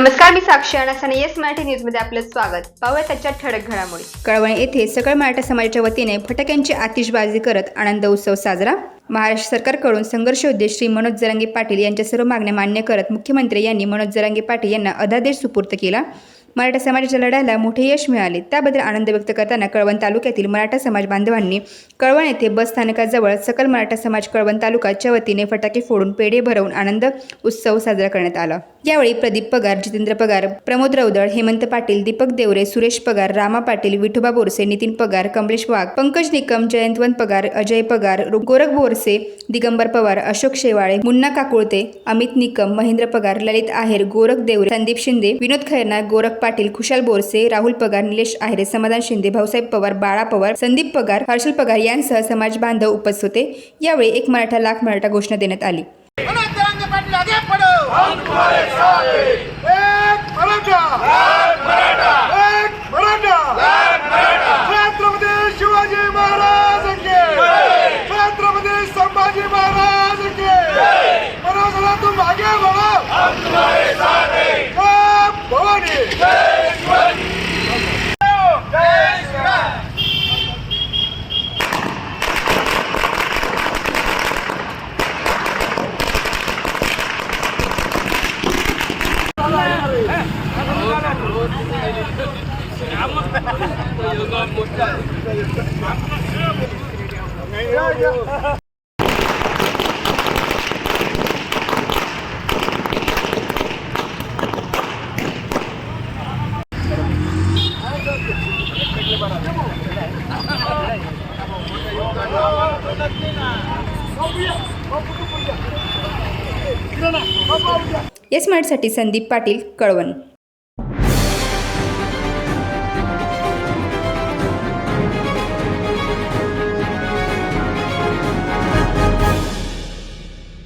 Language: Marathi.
नमस्कार, मी साक्षी अनासाने येस मराठी न्यूज मध्ये आपलं स्वागत. पाहूया त्याच्या ठळक घडामोडी. कळवण येथे सकल मराठा समाजाच्या वतीने फटाक्यांची आतिषबाजी करत आनंद उत्सव साजरा. महाराष्ट्र सरकारकडून संघर्ष उद्देश श्री मनोज जरांगे पाटील यांच्या सर्व मागण्या मान्य करत मुख्यमंत्री यांनी मनोज जरांगे पाटील यांना अध्यादेश सुपूर्द केला. मराठा समाजाच्या लढ्याला मोठे यश मिळाले, त्याबद्दल आनंद व्यक्त करताना कळवण तालुक्यातील मराठा समाज बांधवांनी कळवण येथे बस स्थानकाजवळ सकल मराठा समाज कळवण तालुकाच्या वतीने फटाके फोडून पेढे भरवून आनंद उत्सव साजरा करण्यात आला. यावेळी प्रदीप पगार, जितेंद्र पगार, प्रमोद रौदळ, हेमंत पाटील, दीपक देवरे, सुरेश पगार, रामा पाटील, विठोबा बोरसे, नितीन पगार, कमलेश वाघ, पंकज निकम, जयंतवंत पगार, अजय पगार, गोरख बोरसे, दिगंबर पवार, अशोक शेवाळे, मुन्ना काकुळते, अमित निकम, महेंद्र पगार, ललित आहेर, गोरख देवरे, संदीप शिंदे, विनोद खैरनार, गोरख पाटील, खुशाल बोरसे, राहुल पगार, निलेश आहेरे, समाधान शिंदे, भाऊसाहेब पवार, बाळा पवार, संदीप पगार, हर्षल पगार यांसह समाज बांधव उपस्थित होते. यावेळी एक मराठा लाख मराठा घोषणा देण्यात आली. छत्रपती शिवाजी महाराज के, छत्रपती संभाजी महाराज के, मनोजला तुम आगे बढ़ो, हम तुम्हारे साथ हैं. भवानी जय शिवाजी, जय श्रीराम. येस मराठीसाठी संदीप पाटील, कळवण.